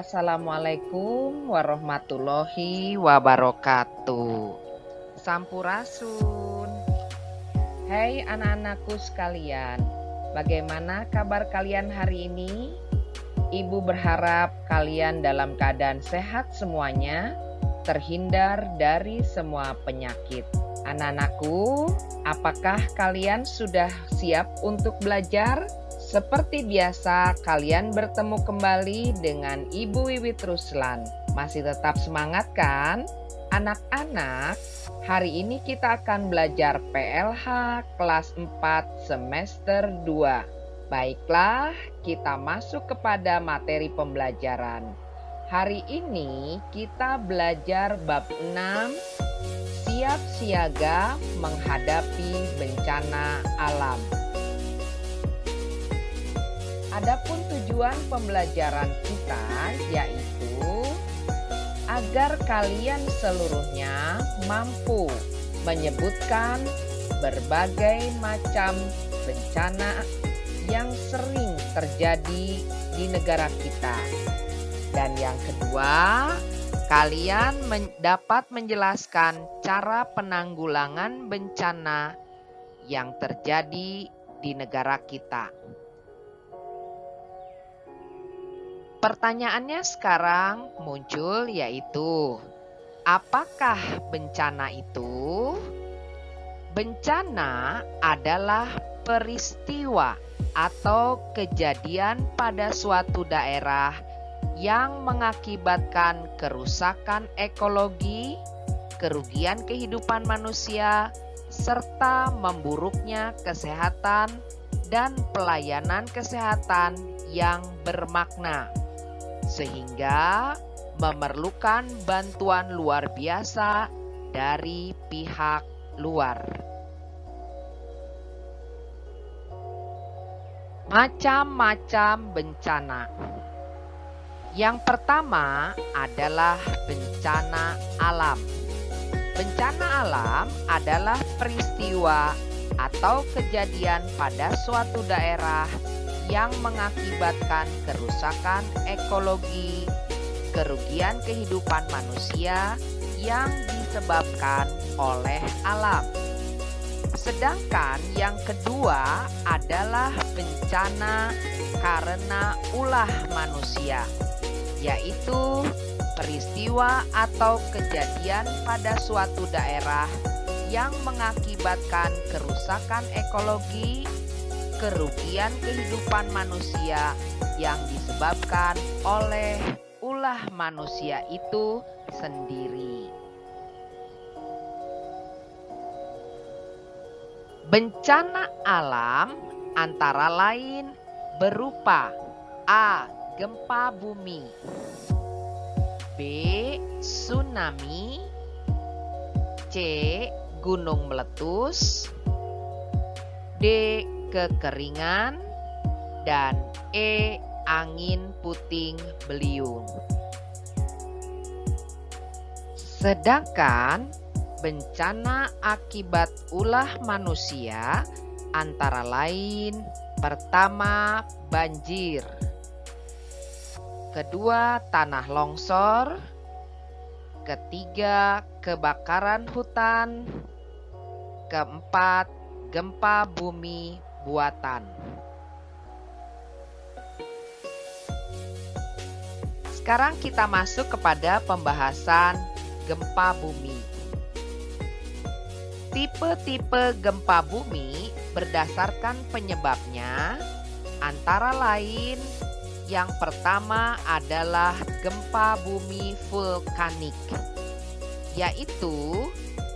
Assalamualaikum warahmatullahi wabarakatuh. Sampurasun. Hai anak-anakku sekalian, bagaimana kabar kalian hari ini? Ibu berharap kalian dalam keadaan sehat semuanya, terhindar dari semua penyakit. Anak-anakku, apakah kalian sudah siap untuk belajar? Seperti biasa, kalian bertemu kembali dengan Ibu Wiwit Ruslan. Masih tetap semangat kan? Anak-anak, hari ini kita akan belajar PLH kelas 4 semester 2. Baiklah, kita masuk kepada materi pembelajaran. Hari ini kita belajar bab 6, siap siaga menghadapi bencana alam. Adapun tujuan pembelajaran kita yaitu agar kalian seluruhnya mampu menyebutkan berbagai macam bencana yang sering terjadi di negara kita. Dan yang kedua, kalian dapat menjelaskan cara penanggulangan bencana yang terjadi di negara kita. Pertanyaannya sekarang muncul yaitu, apakah bencana itu? Bencana adalah peristiwa atau kejadian pada suatu daerah yang mengakibatkan kerusakan ekologi, kerugian kehidupan manusia, serta memburuknya kesehatan dan pelayanan kesehatan yang bermakna, sehingga memerlukan bantuan luar biasa dari pihak luar. Macam-macam bencana. Yang pertama adalah bencana alam. Bencana alam adalah peristiwa atau kejadian pada suatu daerah yang mengakibatkan kerusakan ekologi, kerugian kehidupan manusia yang disebabkan oleh alam. Sedangkan yang kedua adalah bencana karena ulah manusia, yaitu peristiwa atau kejadian pada suatu daerah yang mengakibatkan kerusakan ekologi, kerugian kehidupan manusia yang disebabkan oleh ulah manusia itu sendiri. Bencana alam antara lain berupa A. Gempa bumi, B. Tsunami, C. Gunung meletus, D. Kekeringan, dan E. Angin puting beliung. Sedangkan bencana akibat ulah manusia antara lain pertama banjir, kedua tanah longsor, ketiga kebakaran hutan, keempat gempa bumi buatan. Sekarang kita masuk kepada pembahasan gempa bumi. Tipe-tipe gempa bumi berdasarkan penyebabnya antara lain yang pertama adalah gempa bumi vulkanik, yaitu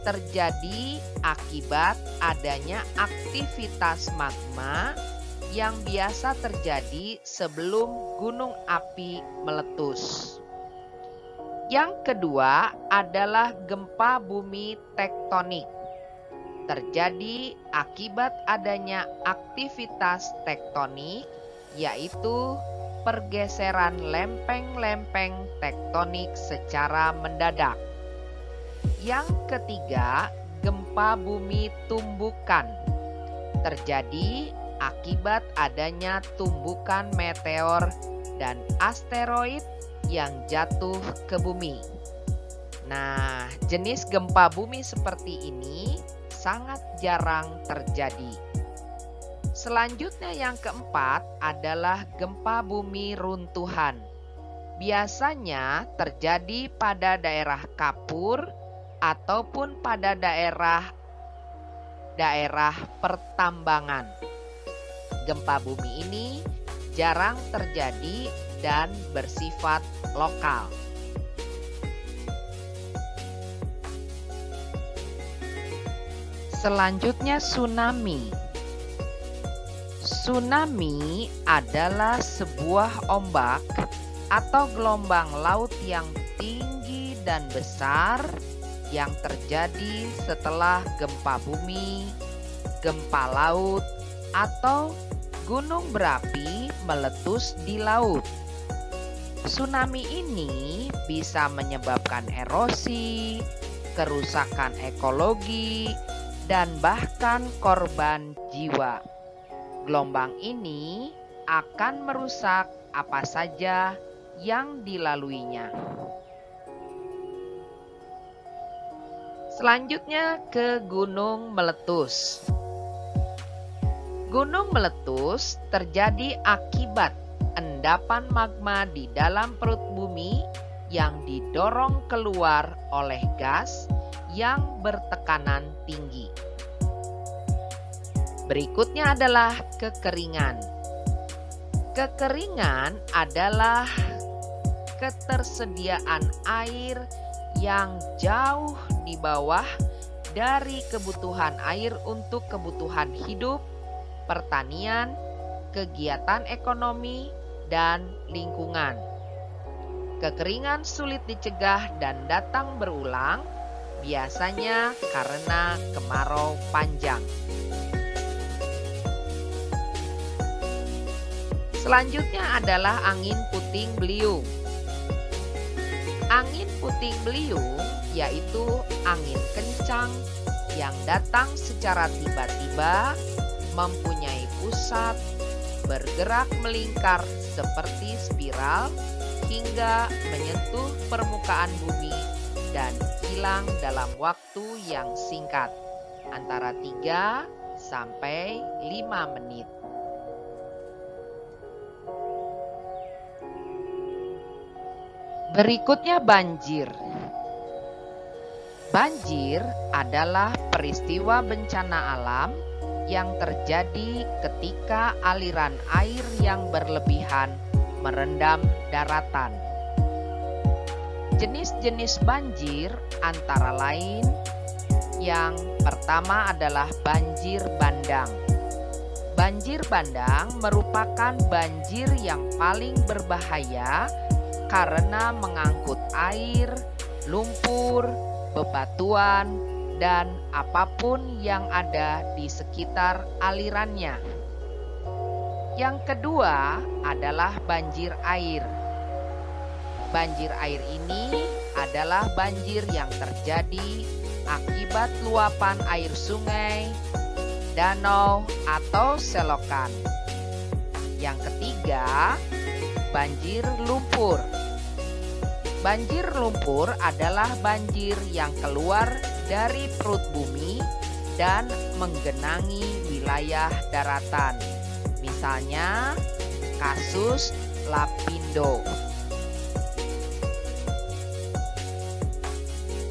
terjadi akibat adanya aktivitas magma yang biasa terjadi sebelum gunung api meletus. Yang kedua adalah gempa bumi tektonik, terjadi akibat adanya aktivitas tektonik, yaitu pergeseran lempeng-lempeng tektonik secara mendadak. Yang ketiga, gempa bumi tumbukan, terjadi akibat adanya tumbukan meteor dan asteroid yang jatuh ke bumi. Nah, jenis gempa bumi seperti ini sangat jarang terjadi. Selanjutnya yang keempat adalah gempa bumi runtuhan. Biasanya terjadi pada daerah kapur ataupun pada daerah pertambangan. Gempa bumi ini jarang terjadi dan bersifat lokal. Selanjutnya tsunami. Tsunami adalah sebuah ombak atau gelombang laut yang tinggi dan besar yang terjadi setelah gempa bumi, gempa laut, atau gunung berapi meletus di laut. Tsunami ini bisa menyebabkan erosi, kerusakan ekologi, dan bahkan korban jiwa. Gelombang ini akan merusak apa saja yang dilaluinya. Selanjutnya ke gunung meletus. Gunung meletus terjadi akibat endapan magma di dalam perut bumi yang didorong keluar oleh gas yang bertekanan tinggi. Berikutnya adalah kekeringan. Kekeringan adalah ketersediaan air yang jauh di bawah dari kebutuhan air untuk kebutuhan hidup, pertanian, kegiatan ekonomi, dan lingkungan. Kekeringan sulit dicegah dan datang berulang, biasanya karena kemarau panjang. Selanjutnya adalah angin puting beliung. Angin puting beliung yaitu angin kencang yang datang secara tiba-tiba, mempunyai pusat, bergerak melingkar seperti spiral hingga menyentuh permukaan bumi dan hilang dalam waktu yang singkat, antara 3 sampai 5 menit. Berikutnya banjir. Banjir adalah peristiwa bencana alam yang terjadi ketika aliran air yang berlebihan merendam daratan. Jenis-jenis banjir antara lain yang pertama adalah banjir bandang. Banjir bandang merupakan banjir yang paling berbahaya karena mengangkut air, lumpur, bebatuan, dan apapun yang ada di sekitar alirannya. Yang kedua adalah banjir air. Banjir air ini adalah banjir yang terjadi akibat luapan air sungai, danau, atau selokan. Yang ketiga, banjir lumpur. Banjir lumpur adalah banjir yang keluar dari perut bumi dan menggenangi wilayah daratan. Misalnya, kasus Lapindo.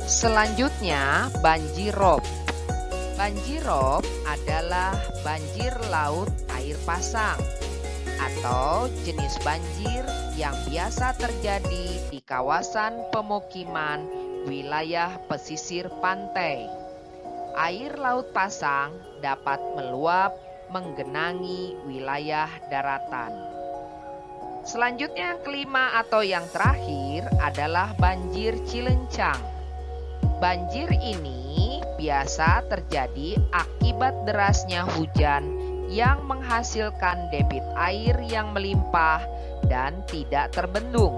Selanjutnya, banjir rob. Banjir rob adalah banjir laut air pasang atau jenis banjir yang biasa terjadi di kawasan pemukiman wilayah pesisir pantai. Air laut pasang dapat meluap menggenangi wilayah daratan. Selanjutnya yang kelima atau yang terakhir adalah banjir cilencang. Banjir ini biasa terjadi akibat derasnya hujan yang menghasilkan debit air yang melimpah dan tidak terbendung.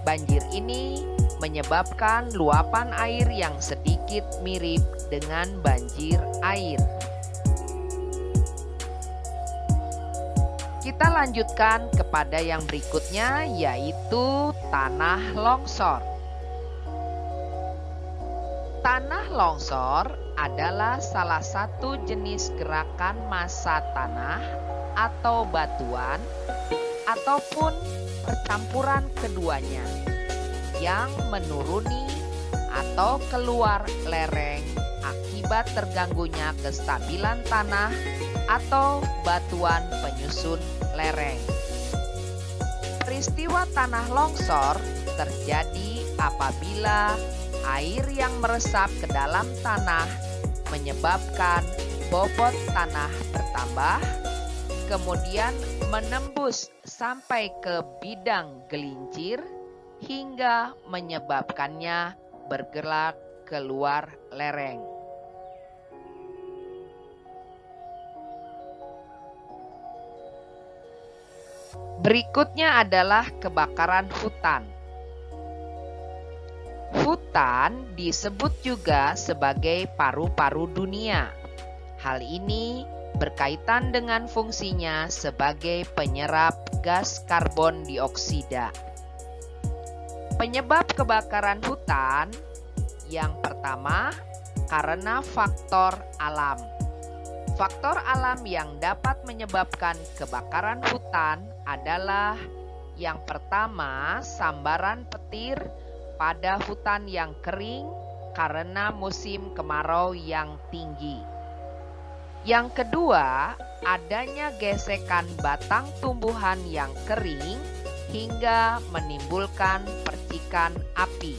Banjir ini menyebabkan luapan air yang sedikit mirip dengan banjir air. Kita lanjutkan kepada yang berikutnya, yaitu tanah longsor. Tanah longsor adalah salah satu jenis gerakan massa tanah atau batuan ataupun percampuran keduanya yang menuruni atau keluar lereng akibat terganggunya kestabilan tanah atau batuan penyusun lereng. Peristiwa tanah longsor terjadi apabila air yang meresap ke dalam tanah menyebabkan bobot tanah bertambah, kemudian menembus sampai ke bidang gelincir hingga menyebabkannya bergerak keluar lereng. Berikutnya adalah kebakaran hutan. Hutan disebut juga sebagai paru-paru dunia. Hal ini berkaitan dengan fungsinya sebagai penyerap gas karbon dioksida. Penyebab kebakaran hutan yang pertama karena faktor alam. Faktor alam yang dapat menyebabkan kebakaran hutan adalah yang pertama sambaran petir pada hutan yang kering karena musim kemarau yang tinggi. Yang kedua, adanya gesekan batang tumbuhan yang kering hingga menimbulkan percikan api.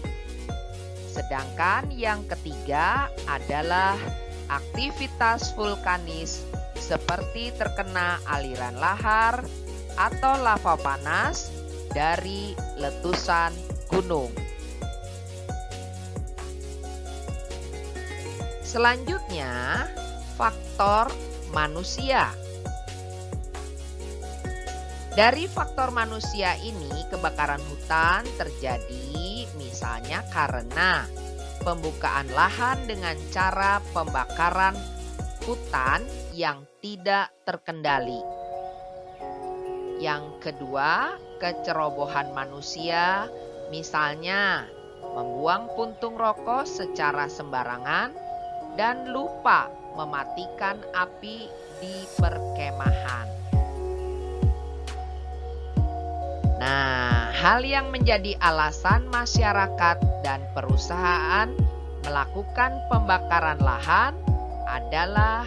Sedangkan yang ketiga adalah aktivitas vulkanis seperti terkena aliran lahar atau lava panas dari letusan gunung. Selanjutnya, faktor manusia. Dari faktor manusia ini, kebakaran hutan terjadi misalnya karena pembukaan lahan dengan cara pembakaran hutan yang tidak terkendali. Yang kedua, kecerobohan manusia, misalnya membuang puntung rokok secara sembarangan dan lupa mematikan api di perkemahan. Nah, hal yang menjadi alasan masyarakat dan perusahaan melakukan pembakaran lahan adalah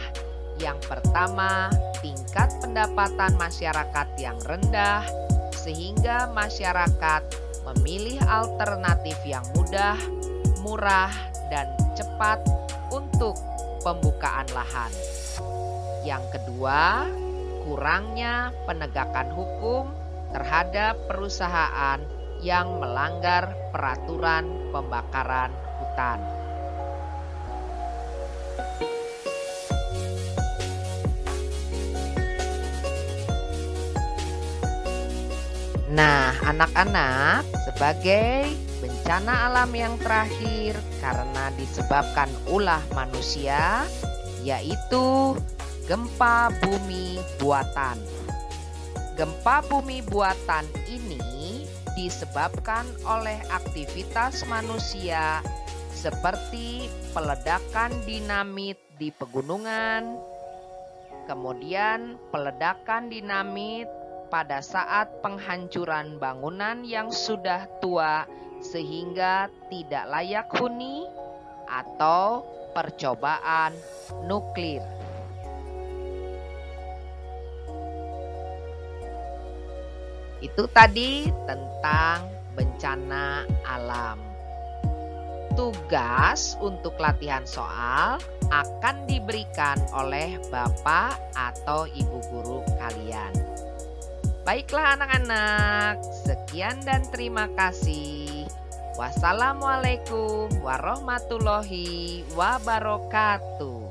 yang pertama, tingkat pendapatan masyarakat yang rendah, sehingga masyarakat memilih alternatif yang mudah, murah, dan cepat untuk pembukaan lahan. Yang kedua, kurangnya penegakan hukum terhadap perusahaan yang melanggar peraturan pembakaran hutan. Nah, anak-anak, sebagai bencana alam yang terakhir karena disebabkan ulah manusia, yaitu gempa bumi buatan. Gempa bumi buatan ini disebabkan oleh aktivitas manusia seperti peledakan dinamit di pegunungan, kemudian peledakan dinamit pada saat penghancuran bangunan yang sudah tua sehingga tidak layak huni, atau percobaan nuklir. Itu tadi tentang bencana alam. Tugas untuk latihan soal akan diberikan oleh Bapak atau Ibu guru kalian. Baiklah anak-anak, sekian dan terima kasih. Wassalamualaikum warahmatullahi wabarakatuh.